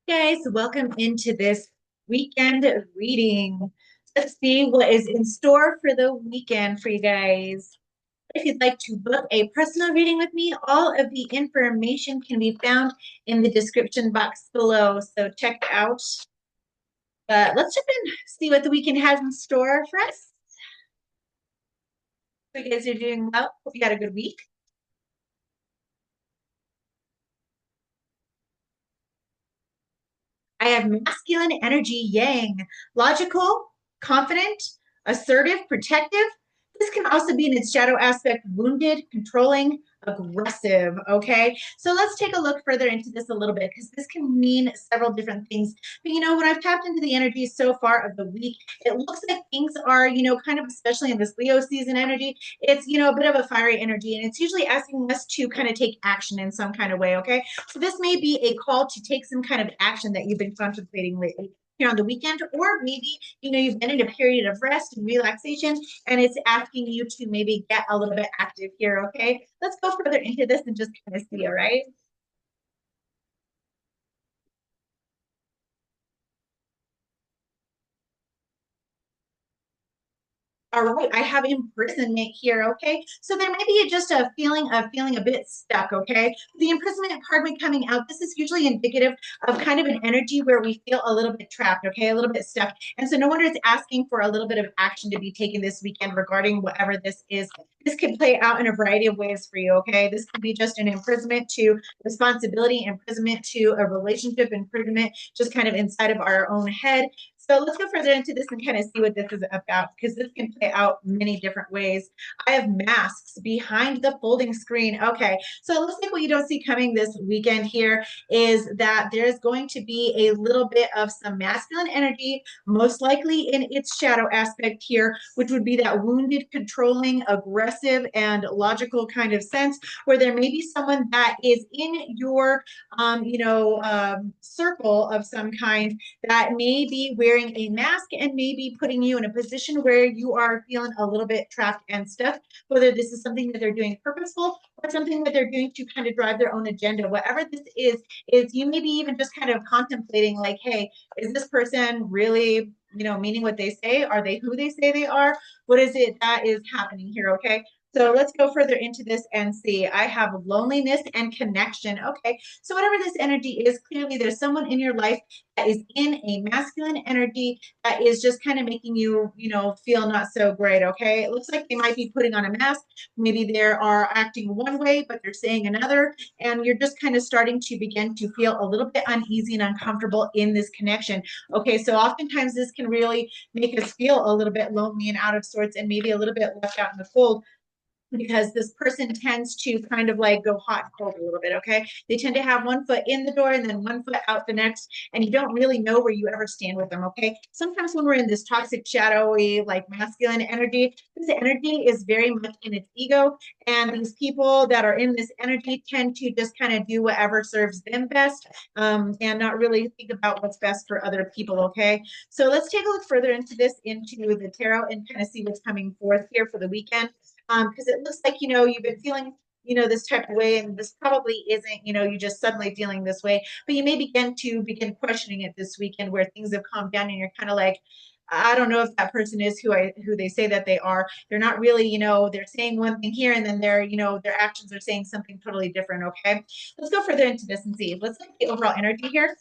Guys, welcome into this weekend reading. Let's see what is in store for the weekend for you guys. If you'd like to book a personal reading with me, all of the information can be found in the description box below. So check it out. But let's jump in, see what the weekend has in store for us. Hope you guys are doing well. Hope you had a good week. I have masculine energy yang, logical, confident, assertive, protective. This can also be in its shadow aspect, wounded, controlling, aggressive. Okay. So let's take a look further into this a little bit because this can mean several different things. But when I've tapped into the energy so far of the week, it looks like things are, kind of, especially in this Leo season energy, it's, a bit of a fiery energy and it's usually asking us to kind of take action in some kind of way. Okay. So this may be a call to take some kind of action that you've been contemplating lately here on the weekend, or maybe you've been in a period of rest and relaxation and it's asking you to maybe get a little bit active here. Okay, let's go further into this and just kind of see. All right. All right, I have imprisonment here. Okay, so there may be just a feeling of feeling a bit stuck. Okay, the imprisonment card when coming out, this is usually indicative of kind of an energy where we feel a little bit trapped. Okay, a little bit stuck, and so no wonder it's asking for a little bit of action to be taken this weekend regarding whatever this is. This could play out in a variety of ways for you. Okay, this could be just an imprisonment to responsibility, imprisonment to a relationship, imprisonment just kind of inside of our own head. So let's go further into this and kind of see what this is about because this can play out many different ways. I have masks behind the folding screen. Okay, so it looks like what you don't see coming this weekend here is that there's going to be a little bit of some masculine energy, most likely in its shadow aspect here, which would be that wounded, controlling, aggressive, and logical kind of sense, where there may be someone that is in your, circle of some kind that may be wearing a mask and maybe putting you in a position where you are feeling a little bit trapped and stuck, whether this is something that they're doing purposeful or something that they're doing to kind of drive their own agenda. Whatever this is you maybe even just kind of contemplating like, hey, is this person really meaning what they say? Are they who they say they are? What is it that is happening here? Okay. So let's go further into this and see. I have loneliness and connection. Okay. So, whatever this energy is, clearly there's someone in your life that is in a masculine energy that is just kind of making you, feel not so great. Okay. It looks like they might be putting on a mask. Maybe they are acting one way, but they're saying another. And you're just kind of starting to begin to feel a little bit uneasy and uncomfortable in this connection. Okay. So, oftentimes this can really make us feel a little bit lonely and out of sorts and maybe a little bit left out in the cold because this person tends to kind of like go hot and cold a little bit. Okay. They tend to have one foot in the door and then one foot out the next, and you don't really know where you ever stand with them. Okay. Sometimes when we're in this toxic, shadowy, like masculine energy, this energy is very much in its ego. And these people that are in this energy tend to just kind of do whatever serves them best, and not really think about what's best for other people. Okay. So let's take a look further into this, into the tarot, and kind of see what's coming forth here for the weekend, because it looks like you've been feeling this type of way, and this probably isn't you just suddenly feeling this way, but you may begin questioning it this weekend where things have calmed down and you're kind of like, I don't know if that person is who they say that they are. They're not really, they're saying one thing here and then their actions are saying something totally different. Okay, let's go further into this and see. Let's look at the overall energy here.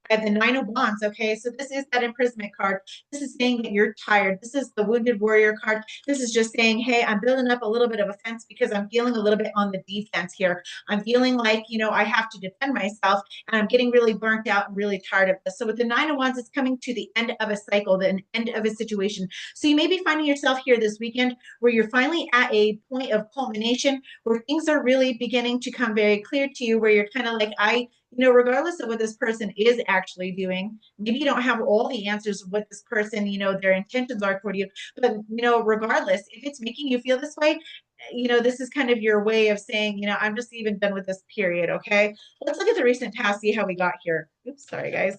I have the Nine of Wands. Okay, so this is that imprisonment card. This is saying that you're tired. This is the Wounded Warrior card. This is just saying, hey, I'm building up a little bit of a fence because I'm feeling a little bit on the defense here. I'm feeling like, I have to defend myself and I'm getting really burnt out and really tired of this. So with the Nine of Wands, it's coming to the end of a cycle, the end of a situation. So you may be finding yourself here this weekend where you're finally at a point of culmination where things are really beginning to come very clear to you, where you're kind of like, regardless of what this person is actually doing, maybe you don't have all the answers of what this person, their intentions are toward you, but, regardless, if it's making you feel this way, this is kind of your way of saying, I'm just even done with this period. Okay. Let's look at the recent past, see how we got here. Oops, sorry, guys.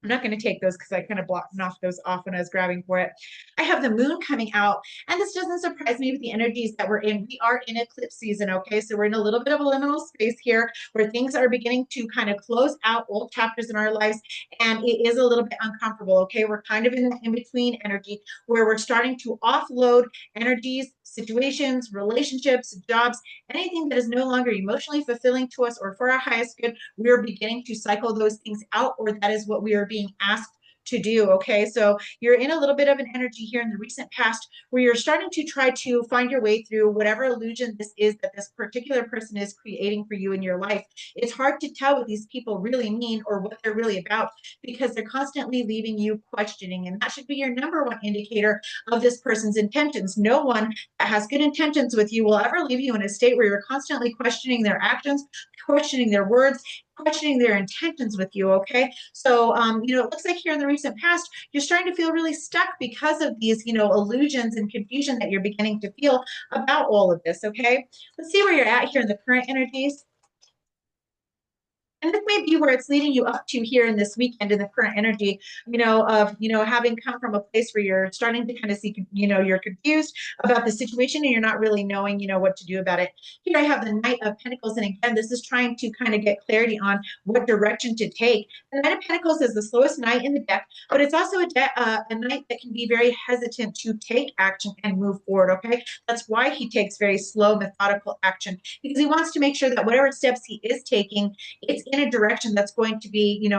I'm not going to take those because I kind of knocked those off when I was grabbing for it. I have the moon coming out, and this doesn't surprise me with the energies that we're in. We are in eclipse season, okay? So we're in a little bit of a liminal space here where things are beginning to kind of close out old chapters in our lives, and it is a little bit uncomfortable, okay? We're kind of in an in between energy where we're starting to offload energies, situations, relationships, jobs, anything that is no longer emotionally fulfilling to us or for our highest good. We're beginning to cycle those things out, or that is what we are being asked to do. Okay. So you're in a little bit of an energy here in the recent past where you're starting to try to find your way through whatever illusion this is that this particular person is creating for you in your life. It's hard to tell what these people really mean or what they're really about because they're constantly leaving you questioning. And that should be your number one indicator of this person's intentions. No one that has good intentions with you will ever leave you in a state where you're constantly questioning their actions, questioning their words, questioning their intentions with you. Okay. So, it looks like here in the recent past, you're starting to feel really stuck because of these, illusions and confusion that you're beginning to feel about all of this. Okay. Let's see where you're at here in the current energies. And this may be where it's leading you up to here in this weekend in the current energy, of, having come from a place where you're starting to kind of see, you're confused about the situation and you're not really knowing, what to do about it. Here I have the Knight of Pentacles. And again, this is trying to kind of get clarity on what direction to take. The Knight of Pentacles is the slowest knight in the deck, but it's also a knight that can be very hesitant to take action and move forward. Okay. That's why he takes very slow, methodical action because he wants to make sure that whatever steps he is taking, it's in a direction that's going to be,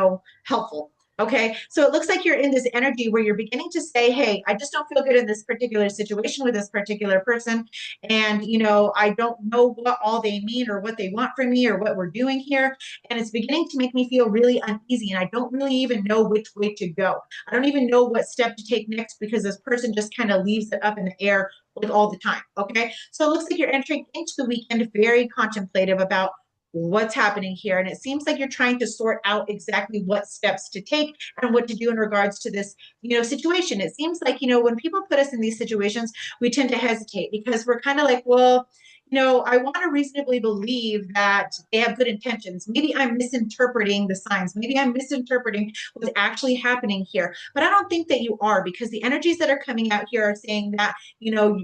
helpful. Okay. So it looks like you're in this energy where you're beginning to say, hey, I just don't feel good in this particular situation with this particular person. And, I don't know what all they mean or what they want from me or what we're doing here. And it's beginning to make me feel really uneasy. And I don't really even know which way to go. I don't even know what step to take next because this person just kind of leaves it up in the air like all the time. Okay. So it looks like you're entering into the weekend very contemplative about what's happening here. And it seems like you're trying to sort out exactly what steps to take and what to do in regards to this, situation. It seems like, when people put us in these situations, we tend to hesitate because we're kind of like, well, I want to reasonably believe that they have good intentions. Maybe I'm misinterpreting the signs. Maybe I'm misinterpreting what's actually happening here. But I don't think that you are because the energies that are coming out here are saying that,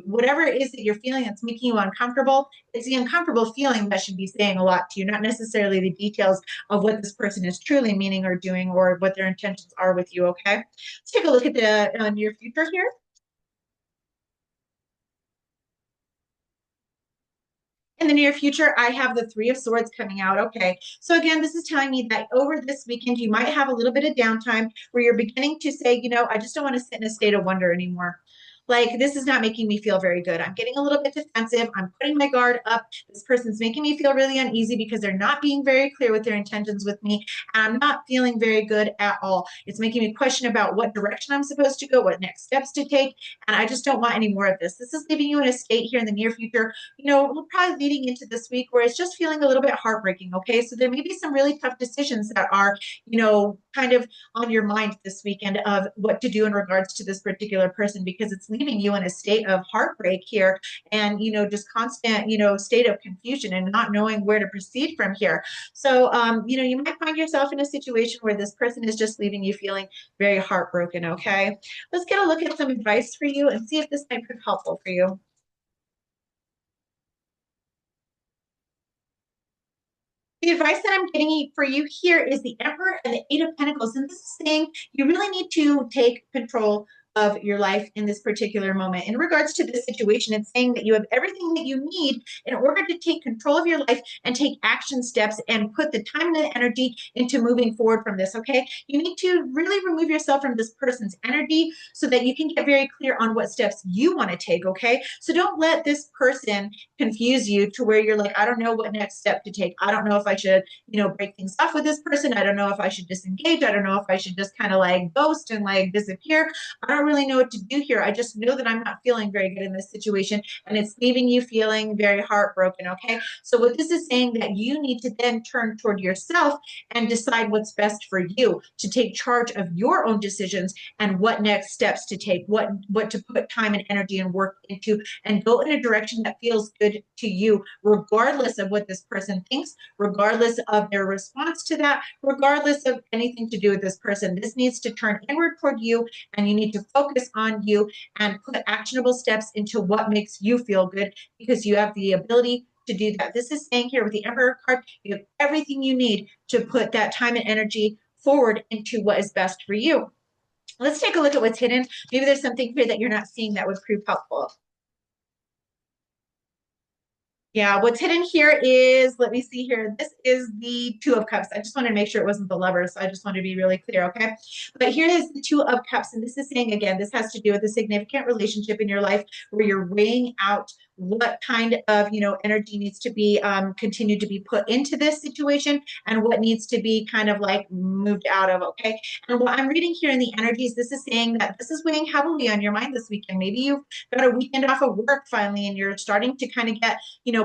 whatever it is that you're feeling that's making you uncomfortable, it's the uncomfortable feeling that should be saying a lot to you, not necessarily the details of what this person is truly meaning or doing or what their intentions are with you. Okay. Let's take a look at the near future here. In the near future, I have the Three of Swords coming out. Okay. So again, this is telling me that over this weekend, you might have a little bit of downtime where you're beginning to say, I just don't want to sit in a state of wonder anymore. Like, this is not making me feel very good. I'm getting a little bit defensive. I'm putting my guard up. This person's making me feel really uneasy because they're not being very clear with their intentions with me. And I'm not feeling very good at all. It's making me question about what direction I'm supposed to go, what next steps to take. And I just don't want any more of this. This is leaving you in a state here in the near future, we're probably leading into this week where it's just feeling a little bit heartbreaking. Okay. So there may be some really tough decisions that are, kind of on your mind this weekend of what to do in regards to this particular person because it's leaving you in a state of heartbreak here and, just constant, state of confusion and not knowing where to proceed from here. So, you might find yourself in a situation where this person is just leaving you feeling very heartbroken. Okay. Let's get a look at some advice for you and see if this might prove helpful for you. The advice that I'm getting for you here is the Emperor and the Eight of Pentacles. And this is saying you really need to take control of your life in this particular moment. In regards to this situation, it's saying that you have everything that you need in order to take control of your life and take action steps and put the time and the energy into moving forward from this. Okay. You need to really remove yourself from this person's energy so that you can get very clear on what steps you want to take. Okay. So don't let this person confuse you to where you're like, I don't know what next step to take. I don't know if I should, break things off with this person. I don't know if I should disengage. I don't know if I should just kind of like ghost and like disappear. I don't don't really know what to do here. I just know that I'm not feeling very good in this situation, and it's leaving you feeling very heartbroken. Okay. So what this is saying that you need to then turn toward yourself and decide what's best for you, to take charge of your own decisions and what next steps to take, what to put time and energy and work into, and go in a direction that feels good to you, regardless of what this person thinks, regardless of their response to that, regardless of anything to do with this person. This needs to turn inward toward you, and you need to focus on you and put actionable steps into what makes you feel good, because you have the ability to do that. This is saying here with the Emperor card, you have everything you need to put that time and energy forward into what is best for you. Let's take a look at what's hidden. Maybe there's something here that you're not seeing that would prove helpful. Yeah, what's hidden here is, let me see here. This is the Two of Cups. I just wanted to make sure it wasn't the Lovers. So I just want to be really clear, okay? But here is the Two of Cups. And this is saying, again, this has to do with a significant relationship in your life where you're weighing out what kind of, energy needs to be continued to be put into this situation, and what needs to be kind of like moved out of, okay? And what I'm reading here in the energies, this is saying that this is weighing heavily on your mind this weekend. Maybe you've got a weekend off of work finally, and you're starting to kind of get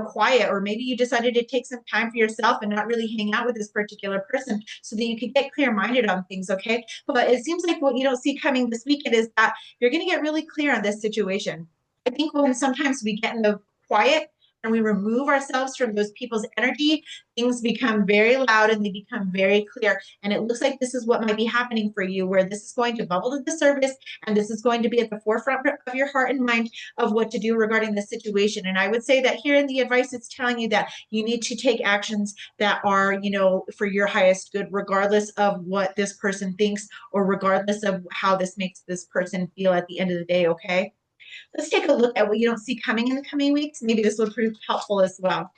quiet, or maybe you decided to take some time for yourself and not really hang out with this particular person so that you could get clear-minded on things, okay? But it seems like what you don't see coming this weekend is that you're going to get really clear on this situation. I think when sometimes we get in the quiet and we remove ourselves from those people's energy, things become very loud and they become very clear. And it looks like this is what might be happening for you, where this is going to bubble to the surface, and this is going to be at the forefront of your heart and mind of what to do regarding this situation. And I would say that here in the advice, it's telling you that you need to take actions that are, for your highest good, regardless of what this person thinks, or regardless of how this makes this person feel at the end of the day, okay? Let's take a look at what you don't see coming in the coming weeks. Maybe this will prove helpful as well.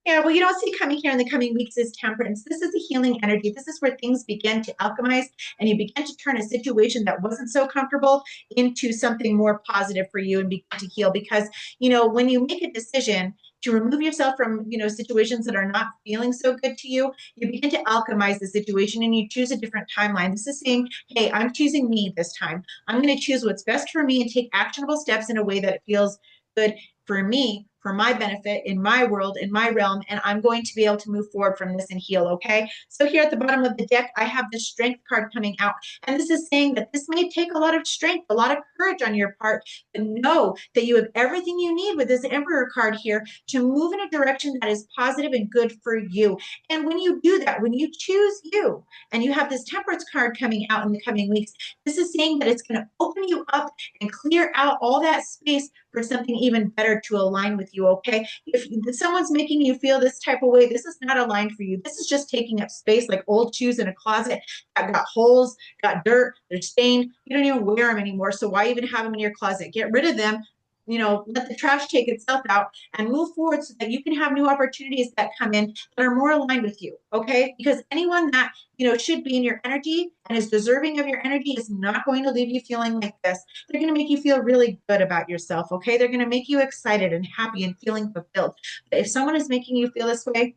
Yeah, what you don't see coming here in the coming weeks is temperance. This is a healing energy. This is where things begin to alchemize, and you begin to turn a situation that wasn't so comfortable into something more positive for you, and begin to heal. Because, when you make a decision to remove yourself from, situations that are not feeling so good to you, you begin to alchemize the situation and you choose a different timeline. This is saying, hey, I'm choosing me this time. I'm going to choose what's best for me and take actionable steps in a way that it feels good for me, for my benefit, in my world, in my realm, and I'm going to be able to move forward from this and heal, okay? So here at the bottom of the deck, I have the Strength card coming out, and this is saying that this may take a lot of strength, a lot of courage on your part, but know that you have everything you need with this Emperor card here to move in a direction that is positive and good for you. And when you do that, when you choose you, and you have this Temperance card coming out in the coming weeks, this is saying that it's going to open you up and clear out all that space for something even better to align with you, okay? If someone's making you feel this type of way, this is not aligned for you. This is just taking up space, like old shoes in a closet that got holes, got dirt, they're stained. You don't even wear them anymore, so why even have them in your closet? Get rid of them, let the trash take itself out and move forward so that you can have new opportunities that come in that are more aligned with you, okay? Because anyone that, should be in your energy and is deserving of your energy is not going to leave you feeling like this. They're going to make you feel really good about yourself, okay? They're going to make you excited and happy and feeling fulfilled. But if someone is making you feel this way,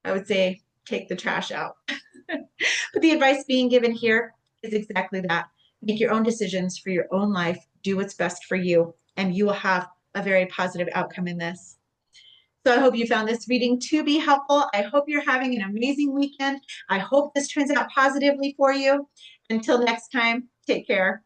I would say take the trash out. But the advice being given here is exactly that. Make your own decisions for your own life. Do what's best for you, and you will have a very positive outcome in this. So I hope you found this reading to be helpful. I hope you're having an amazing weekend. I hope this turns out positively for you. Until next time, take care.